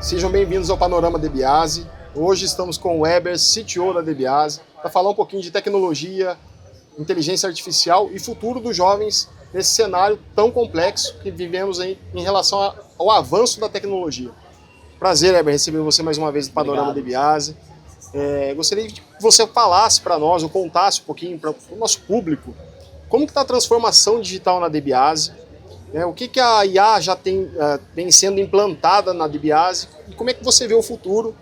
Sejam bem-vindos ao Panorama DBase. Hoje estamos com o Weber, CTO da DBase, para falar um pouquinho de tecnologia, inteligência artificial e futuro dos jovens nesse cenário tão complexo que vivemos em relação ao avanço da tecnologia. Prazer, Weber, receber você mais uma vez no Panorama DBase. Gostaria que você falasse para nós, ou contasse um pouquinho para o nosso público, como que está a transformação digital na DBase, o que a IA já vem sendo implantada na DBase e como é que você vê o futuro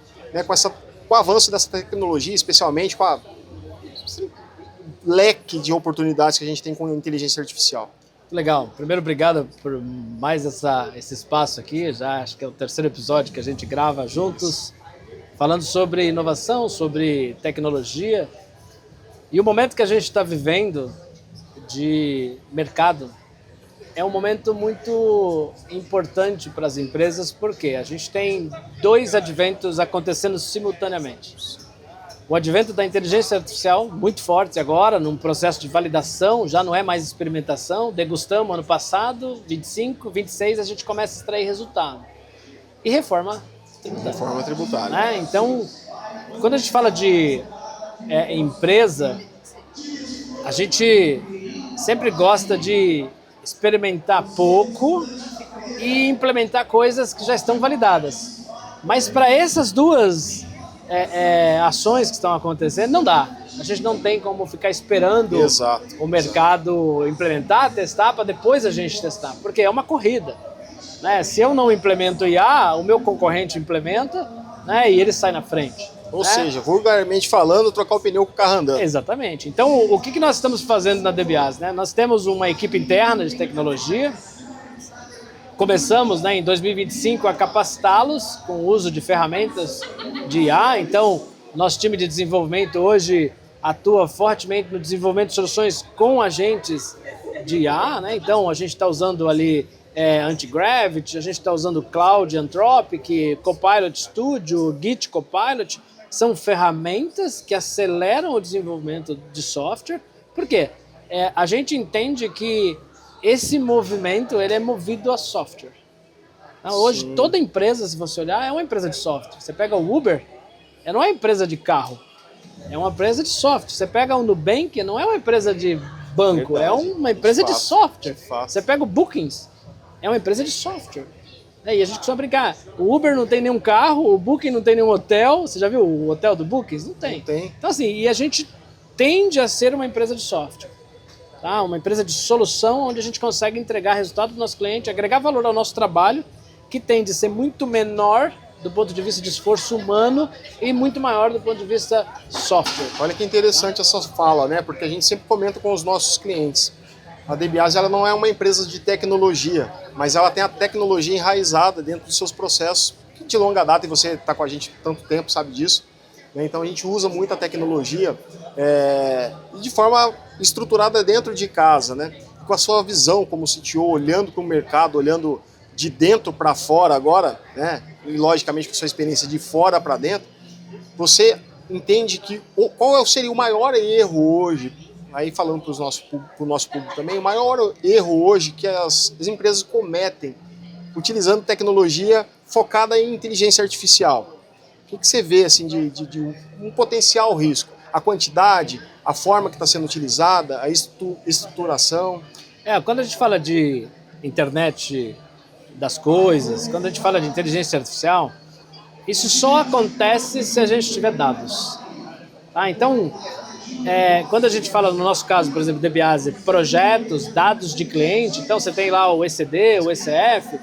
com o avanço dessa tecnologia, especialmente com esse leque de oportunidades que a gente tem com a inteligência artificial. Legal. Primeiro, obrigado por mais esse espaço aqui. Já acho que é o terceiro episódio que a gente grava juntos, falando sobre inovação, sobre tecnologia. E o momento que a gente está vivendo de mercado é um momento muito importante para as empresas, porque a gente tem dois adventos acontecendo simultaneamente. O advento da inteligência artificial, muito forte agora, num processo de validação, já não é mais experimentação, degustamos ano passado, 25, 26, a gente começa a extrair resultado. E reforma tributária. Reforma tributária. Então, quando a gente fala de empresa, a gente sempre gosta de experimentar pouco e implementar coisas que já estão validadas. Mas para essas duas ações que estão acontecendo, não dá. A gente não tem como ficar esperando o mercado implementar, testar, para depois a gente testar. Porque é uma corrida. Se eu não implemento IA, o meu concorrente implementa, e ele sai na frente. Ou seja, vulgarmente falando, trocar o pneu com o carro andando. Exatamente. Então, o que nós estamos fazendo na DBase? Nós temos uma equipe interna de tecnologia. Começamos em 2025 a capacitá-los com o uso de ferramentas de IA. Então, nosso time de desenvolvimento hoje atua fortemente no desenvolvimento de soluções com agentes de IA. Então, a gente está usando ali Antigravity, a gente está usando Cloud Anthropic, Copilot Studio, Git Copilot. São ferramentas que aceleram o desenvolvimento de software. Por quê? A gente entende que esse movimento ele é movido a software. Hoje, toda empresa, se você olhar, é uma empresa de software. Você pega o Uber, não é uma empresa de carro, é uma empresa de software. Você pega o Nubank, não é uma empresa de banco, é uma empresa de software. Você pega o Bookings, é uma empresa de software. E a gente costuma brincar, o Uber não tem nenhum carro, o Booking não tem nenhum hotel. Você já viu o hotel do Bookings? Não tem. Então assim, e a gente tende a ser uma empresa de software. Uma empresa de solução onde a gente consegue entregar resultado para o nosso cliente, agregar valor ao nosso trabalho, que tende a ser muito menor do ponto de vista de esforço humano e muito maior do ponto de vista software. Olha que interessante essa fala, porque a gente sempre comenta com os nossos clientes. A DBase ela não é uma empresa de tecnologia, mas ela tem a tecnologia enraizada dentro dos seus processos, que de longa data, e você está com a gente há tanto tempo, sabe disso. Então a gente usa muita tecnologia de forma estruturada dentro de casa, com a sua visão como CTO, olhando para o mercado, olhando de dentro para fora agora, e logicamente com a sua experiência de fora para dentro, você entende que qual seria o maior erro hoje, aí falando para o nosso público também, o maior erro hoje que as empresas cometem utilizando tecnologia focada em inteligência artificial. O que você vê assim, de um potencial risco? A quantidade, a forma que está sendo utilizada, a estruturação? Quando a gente fala de internet das coisas, quando a gente fala de inteligência artificial, isso só acontece se a gente tiver dados. Então, quando a gente fala, no nosso caso, por exemplo, DBase, projetos, dados de cliente, então você tem lá o ECD, o ECF,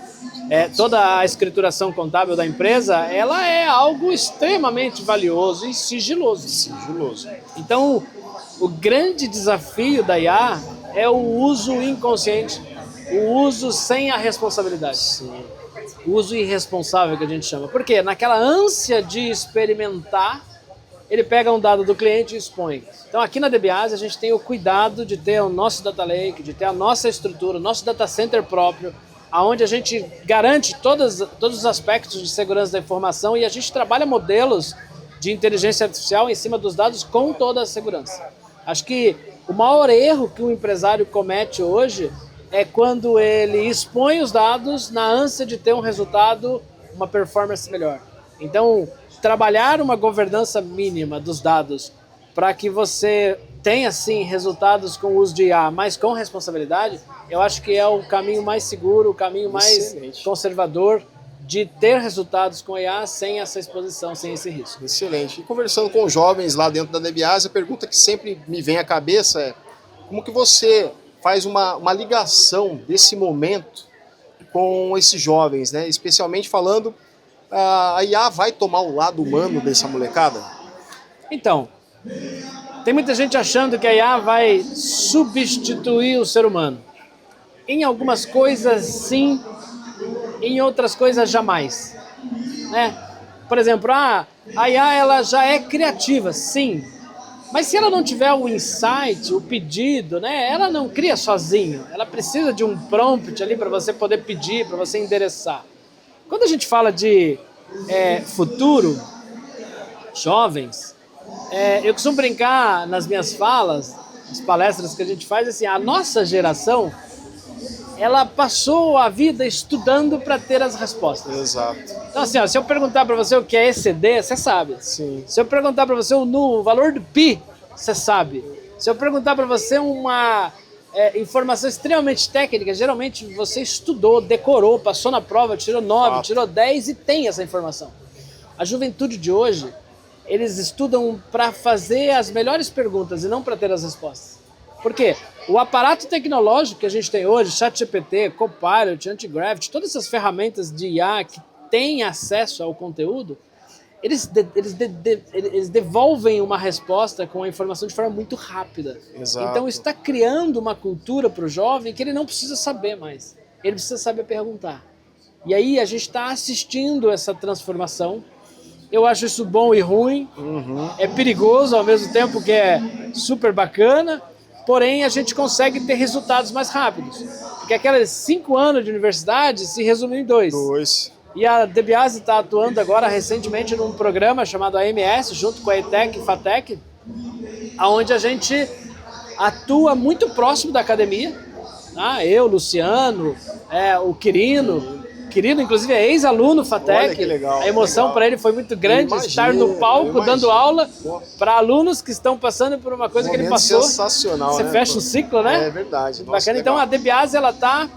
toda a escrituração contábil da empresa, ela é algo extremamente valioso e sigiloso. Então, o grande desafio da IA é o uso inconsciente, o uso sem a responsabilidade. O uso irresponsável que a gente chama. Por quê? Naquela ânsia de experimentar, ele pega um dado do cliente e expõe. Então aqui na DBase a gente tem o cuidado de ter o nosso data lake, de ter a nossa estrutura, o nosso data center próprio, onde a gente garante todos os aspectos de segurança da informação e a gente trabalha modelos de inteligência artificial em cima dos dados com toda a segurança. Acho que o maior erro que um empresário comete hoje é quando ele expõe os dados na ânsia de ter um resultado uma performance melhor. Então, trabalhar uma governança mínima dos dados para que você tenha, sim, resultados com o uso de IA, mas com responsabilidade, eu acho que é o caminho mais seguro, o caminho mais conservador de ter resultados com IA sem essa exposição, sem esse risco. Excelente. E conversando com os jovens lá dentro da DBAS, a pergunta que sempre me vem à cabeça é como que você faz uma ligação desse momento com esses jovens, né? Especialmente falando, a IA vai tomar o lado humano dessa molecada? Então, tem muita gente achando que a IA vai substituir o ser humano. Em algumas coisas, sim. Em outras coisas, jamais. Né? Por exemplo, a IA ela já é criativa, sim. Mas se ela não tiver o insight, o pedido, né, ela não cria sozinho. Ela precisa de um prompt ali para você poder pedir, para você endereçar. Quando a gente fala de futuro, jovens, eu costumo brincar nas minhas falas, nas palestras que a gente faz, assim, a nossa geração, ela passou a vida estudando para ter as respostas. Exato. Então, assim, ó, se eu perguntar para você o que é ECD, você sabe. Sim. Se eu perguntar para você o valor do pi, você sabe. Se eu perguntar para você uma informação extremamente técnica, geralmente você estudou, decorou, passou na prova, tirou 9, tirou 10 e tem essa informação. A juventude de hoje, eles estudam para fazer as melhores perguntas e não para ter as respostas. Por quê? O aparato tecnológico que a gente tem hoje, ChatGPT, Copilot, Antigravity, todas essas ferramentas de IA que têm acesso ao conteúdo, eles devolvem uma resposta com a informação de forma muito rápida. Exato. Então está criando uma cultura para o jovem que ele não precisa saber mais. Ele precisa saber perguntar. E aí a gente está assistindo essa transformação. Eu acho isso bom e ruim. É perigoso ao mesmo tempo que é super bacana. Porém, a gente consegue ter resultados mais rápidos. Porque aqueles 5 anos de universidade se resumem em 2. E a DBAS está atuando agora recentemente num programa chamado AMS, junto com a ETEC e FATEC, onde a gente atua muito próximo da academia. Tá? Eu, Luciano, o Quirino. Quirino, inclusive, é ex-aluno FATEC. Olha que legal, a emoção para ele foi muito grande, estar no palco dando aula para alunos que estão passando por uma coisa que ele passou. Sensacional, Você fecha o ciclo, né? É verdade. Nossa, bacana. Então a DBAS está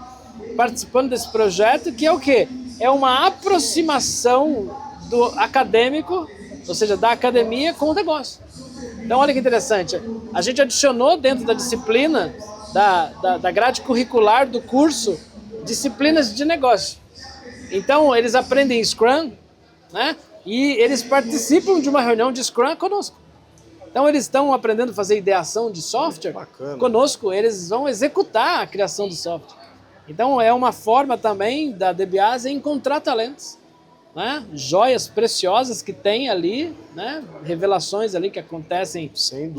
participando desse projeto, que é o quê? É uma aproximação do acadêmico, ou seja, da academia com o negócio. Então olha que interessante, a gente adicionou dentro da disciplina, da grade curricular do curso, disciplinas de negócio. Então, eles aprendem Scrum, né? E eles participam de uma reunião de Scrum conosco. Então, eles estão aprendendo a fazer ideação de software. Bacana. Conosco, eles vão executar a criação do software. Então, é uma forma também da DBAS encontrar talentos, né? Joias preciosas que tem ali, né? Revelações ali que acontecem,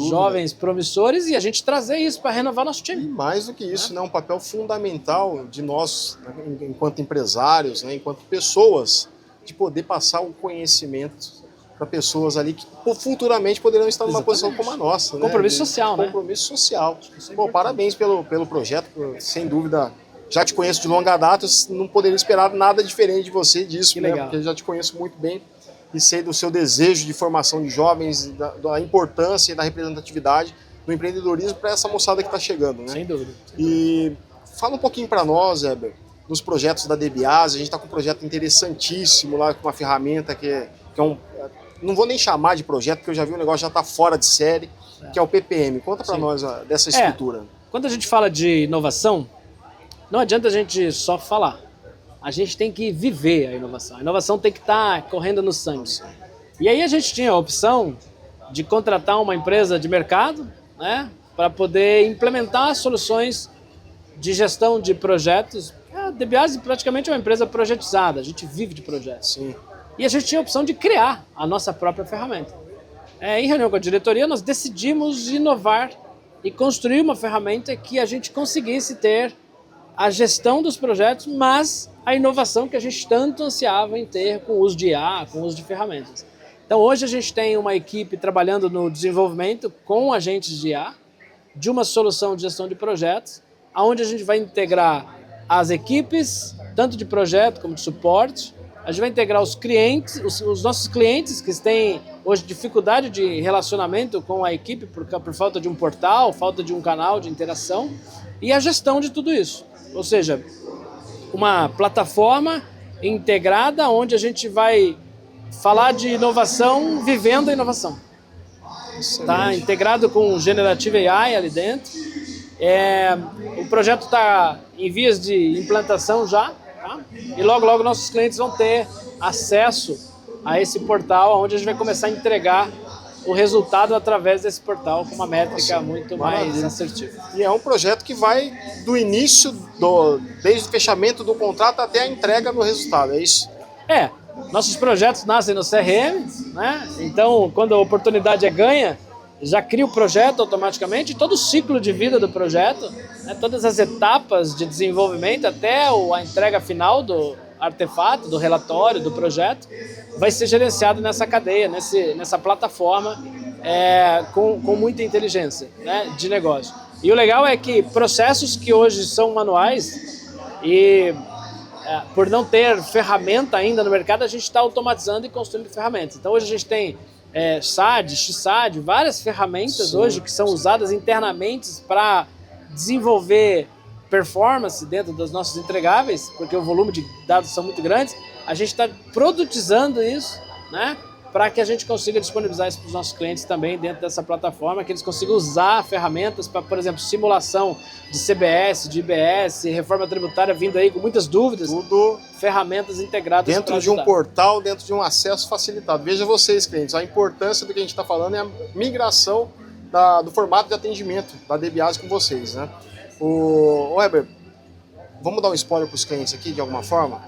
jovens promissores, e a gente trazer isso para renovar nosso time. E mais do que isso, né? Um papel fundamental de nós, enquanto empresários, né? Enquanto pessoas, de poder passar o conhecimento para pessoas ali que futuramente poderão estar numa posição como a nossa. Compromisso social, né? Compromisso social. Bom, parabéns pelo projeto, sem dúvida. Já te conheço de longa data, não poderia esperar nada diferente de você disso, né? Porque eu já te conheço muito bem e sei do seu desejo de formação de jovens, da importância e da representatividade do empreendedorismo para essa moçada que está chegando, né? Sem dúvida. E fala um pouquinho para nós, Heber, dos projetos da DBAS. A gente está com um projeto interessantíssimo lá, com uma ferramenta que é não vou nem chamar de projeto, porque eu já vi o negócio já está fora de série, que é o PPM. Conta para nós dessa estrutura. Quando a gente fala de inovação, não adianta a gente só falar. A gente tem que viver a inovação. A inovação tem que estar correndo no sangue. E aí a gente tinha a opção de contratar uma empresa de mercado, né, para poder implementar soluções de gestão de projetos. A DBAS praticamente é uma empresa projetizada, a gente vive de projetos. Sim. E a gente tinha a opção de criar a nossa própria ferramenta. Em reunião com a diretoria, nós decidimos inovar e construir uma ferramenta que a gente conseguisse ter a gestão dos projetos, mas a inovação que a gente tanto ansiava em ter com o uso de IA, com o uso de ferramentas. Então hoje a gente tem uma equipe trabalhando no desenvolvimento com agentes de IA, de uma solução de gestão de projetos, onde a gente vai integrar as equipes, tanto de projeto como de suporte, a gente vai integrar os clientes, os nossos clientes que têm hoje dificuldade de relacionamento com a equipe por falta de um portal, falta de um canal de interação, e a gestão de tudo isso. Ou seja, uma plataforma integrada onde a gente vai falar de inovação vivendo a inovação. Tá integrado com Generative AI ali dentro. O projeto está em vias de implantação já, tá? E logo nossos clientes vão ter acesso a esse portal, onde a gente vai começar a entregar o resultado através desse portal com uma métrica muito mais assertiva. E é um projeto que vai do início, desde o fechamento do contrato até a entrega do resultado, é isso? Nossos projetos nascem no CRM, né? Então, quando a oportunidade é ganha, já cria o projeto automaticamente, todo o ciclo de vida do projeto, né? Todas as etapas de desenvolvimento até a entrega final do artefato, do relatório, do projeto, vai ser gerenciado nessa cadeia, nessa plataforma, com muita inteligência, né, de negócio. E o legal é que processos que hoje são manuais e por não ter ferramenta ainda no mercado, a gente está automatizando e construindo ferramentas. Então hoje a gente tem SAD, XSAD, várias ferramentas hoje que são usadas internamente para desenvolver performance dentro dos nossos entregáveis, porque o volume de dados são muito grandes. A gente está produtizando isso, né, para que a gente consiga disponibilizar isso para os nossos clientes também dentro dessa plataforma, que eles consigam usar ferramentas para, por exemplo, simulação de CBS, de IBS, reforma tributária vindo aí com muitas dúvidas. Tudo ferramentas integradas dentro de um portal, dentro de um acesso facilitado. Veja vocês, clientes, a importância do que a gente está falando é a migração do formato de atendimento da DBase com vocês, né? Weber, vamos dar um spoiler para os clientes aqui de alguma forma?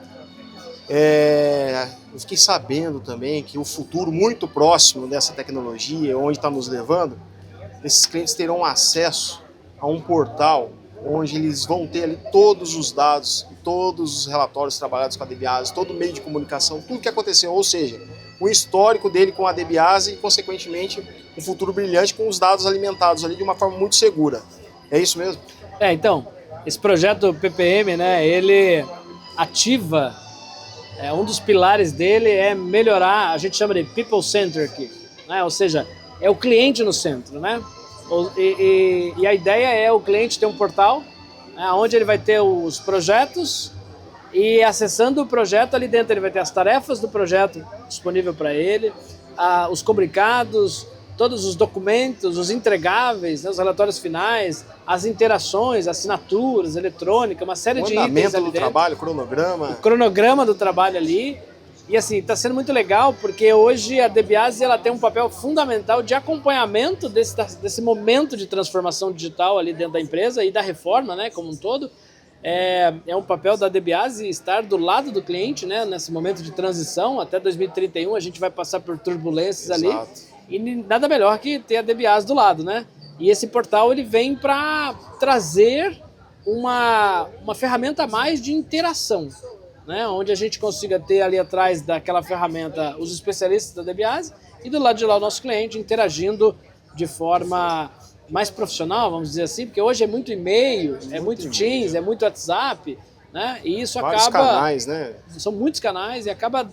Eu fiquei sabendo também que o futuro muito próximo dessa tecnologia, onde está nos levando, esses clientes terão acesso a um portal onde eles vão ter ali todos os dados, todos os relatórios trabalhados com a DBase, todo o meio de comunicação, tudo que aconteceu, ou seja, o histórico dele com a DBase e, consequentemente, um futuro brilhante com os dados alimentados ali de uma forma muito segura. É isso mesmo? Então, esse projeto PPM, né, ele ativa, um dos pilares dele é melhorar, a gente chama de people centric, né, ou seja, é o cliente no centro, né? E a ideia é o cliente ter um portal, né, onde ele vai ter os projetos e acessando o projeto ali dentro ele vai ter as tarefas do projeto disponível para ele, os comunicados, todos os documentos, os entregáveis, né, os relatórios finais, as interações, assinaturas, eletrônica, uma série de itens ali dentro. Do trabalho, cronograma. O cronograma do trabalho ali. E assim, está sendo muito legal porque hoje a DBase ela tem um papel fundamental de acompanhamento desse momento de transformação digital ali dentro da empresa e da reforma, né, como um todo. É um papel da DBase estar do lado do cliente, né, nesse momento de transição. Até 2031 a gente vai passar por turbulências. Exato. Ali. E nada melhor que ter a DBase do lado, né? E esse portal ele vem para trazer uma ferramenta a mais de interação, né? Onde a gente consiga ter ali atrás daquela ferramenta os especialistas da DBase e do lado de lá o nosso cliente interagindo de forma mais profissional, vamos dizer assim, porque hoje é muito e-mail, é muito Teams, é muito WhatsApp, né? E isso vários acaba... canais, né? São muitos canais e acaba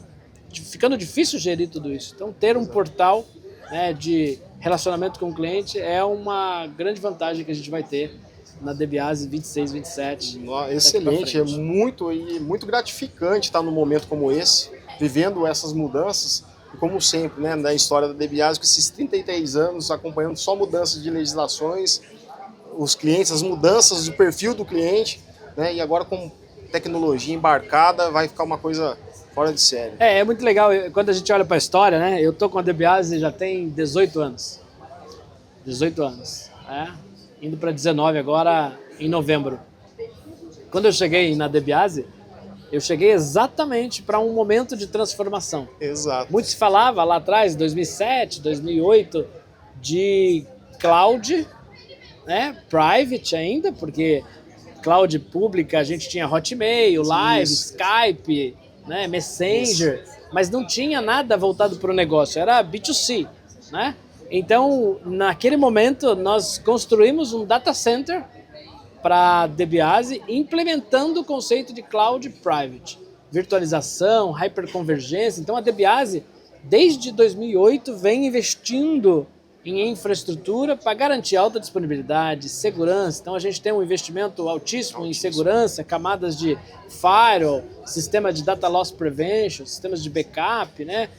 ficando difícil gerir tudo isso. Então ter um portal, né, de relacionamento com o cliente é uma grande vantagem que a gente vai ter na DBase 26, 27. Excelente, é muito gratificante estar num momento como esse, vivendo essas mudanças, e como sempre, né, na história da DBase, com esses 33 anos acompanhando só mudanças de legislações, os clientes, as mudanças do perfil do cliente, né, e agora com tecnologia embarcada vai ficar uma coisa fora de série. É muito legal, quando a gente olha para a história, né? Eu tô com a DBase já tem 18 anos. 18 anos, indo para 19 agora em novembro. Quando eu cheguei na DBase, eu cheguei exatamente para um momento de transformação. Exato. Muito se falava lá atrás, 2007, 2008, de cloud, né? Private ainda, porque cloud pública a gente tinha Hotmail, Live, Skype, né, Messenger, mas não tinha nada voltado para o negócio, era B2C, né? Então, naquele momento, nós construímos um data center para a DBase, implementando o conceito de cloud private. virtualização, hyperconvergência. Então a DBase, desde 2008, vem investindo em infraestrutura para garantir alta disponibilidade, segurança. Então a gente tem um investimento altíssimo em segurança, camadas de firewall, sistema de data loss prevention, sistemas de backup, né?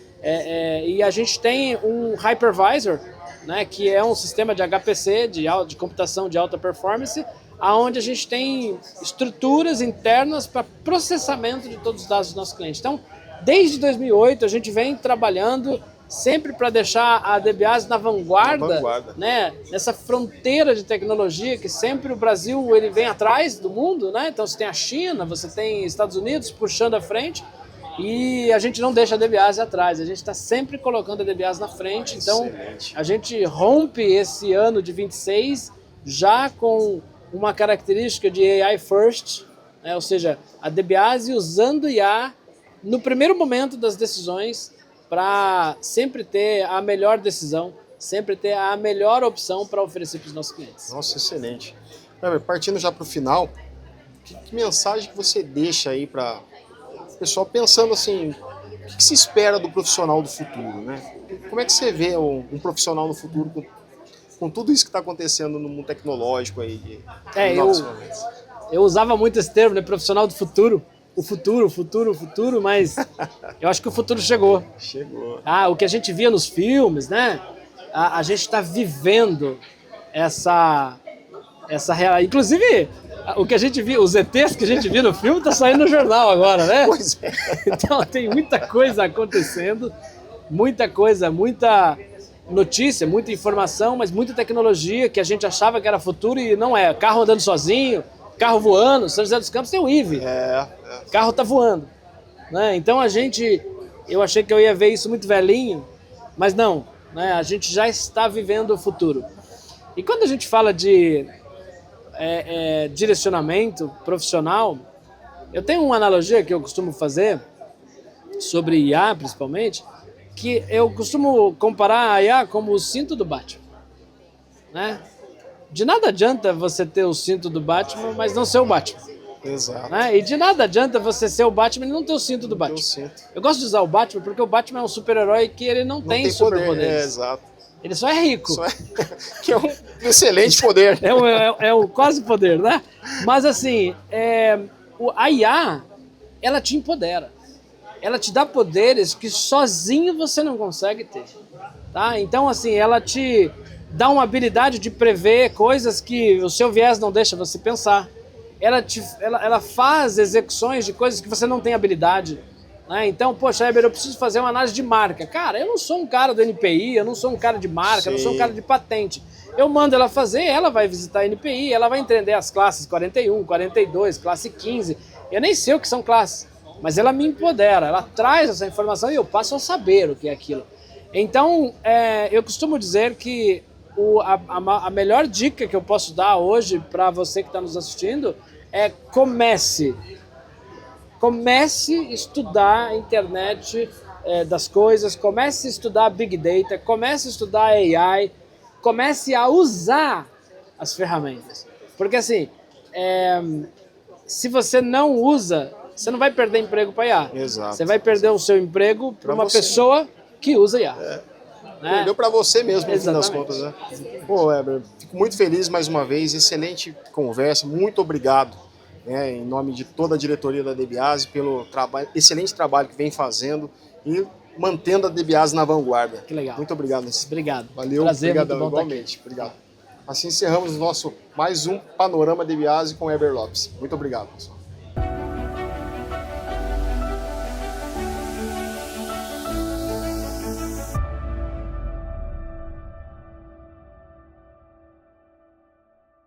E a gente tem um hypervisor, né, que é um sistema de HPC, de computação de alta performance, onde a gente tem estruturas internas para processamento de todos os dados dos nossos clientes. Então, desde 2008, a gente vem trabalhando sempre para deixar a DBase na vanguarda, né, nessa fronteira de tecnologia que sempre o Brasil ele vem atrás do mundo, né? Então você tem a China, você tem Estados Unidos puxando à frente e a gente não deixa a DBase atrás, a gente está sempre colocando a DBase na frente. Então a gente rompe esse ano de 26 já com uma característica de AI first, né? Ou seja, a DBase usando IA no primeiro momento das decisões para sempre ter a melhor decisão, sempre ter a melhor opção para oferecer para os nossos clientes. Nossa, excelente. Partindo já para o final, que mensagem que você deixa aí para o pessoal pensando assim, o que se espera do profissional do futuro, né? Como é que você vê um profissional no futuro com tudo isso que está acontecendo no mundo tecnológico aí? Eu usava muito esse termo, né, profissional do futuro. O futuro, mas eu acho que o futuro chegou. Chegou. O que a gente via nos filmes, né? A gente está vivendo essa realidade. Inclusive, o que a gente viu, os ETs que a gente viu no filme, tá saindo no jornal agora, né? Pois é. Então tem muita coisa acontecendo, muita coisa, muita notícia, muita informação, mas muita tecnologia que a gente achava que era futuro e não é. Carro andando sozinho, carro voando, São José dos Campos tem o IVE. Carro tá voando, né? Então eu achei que eu ia ver isso muito velhinho, mas não, né? A gente já está vivendo o futuro. E quando a gente fala de direcionamento profissional, eu tenho uma analogia que eu costumo fazer sobre IA, principalmente, que eu costumo comparar a IA como o cinto do Batman, né? De nada adianta você ter o cinto do Batman, mas não ser o Batman. Exato. Né? E de nada adianta você ser o Batman e não ter o cinto do Batman. Eu gosto de usar o Batman porque o Batman é um super-herói que ele não tem superpoderes. Exato. Ele só é rico. Que é um excelente poder. É um quase poder, né? Mas assim, a IA, ela te empodera. Ela te dá poderes que sozinho você não consegue ter. Tá? Então, assim, ela te dá uma habilidade de prever coisas que o seu viés não deixa você pensar. Ela faz execuções de coisas que você não tem habilidade, né? Então, poxa, Heber, eu preciso fazer uma análise de marca. Cara, eu não sou um cara do NPI, eu não sou um cara de marca, eu não sou um cara de patente. Eu mando ela fazer, ela vai visitar a NPI, ela vai entender as classes 41, 42, classe 15. Eu nem sei o que são classes, mas ela me empodera, ela traz essa informação e eu passo a saber o que é aquilo. Então, eu costumo dizer que a melhor dica que eu posso dar hoje para você que está nos assistindo é comece a estudar a internet das coisas, comece a estudar Big Data, comece a estudar AI, comece a usar as ferramentas. Porque assim, se você não usa, você não vai perder emprego para IA. Exato. Você vai perder o seu emprego para uma pessoa que usa IA. Perdeu para você mesmo, no fim das contas, né? Pô, Heber, fico muito feliz mais uma vez, excelente conversa, muito obrigado, né, em nome de toda a diretoria da DBase, pelo excelente trabalho que vem fazendo e mantendo a DBase na vanguarda. Que legal. Muito obrigado. Obrigado. Valeu, prazer, obrigadão, igualmente. Obrigado. Assim encerramos o nosso mais um Panorama DBase com Heber Lopes. Muito obrigado, pessoal.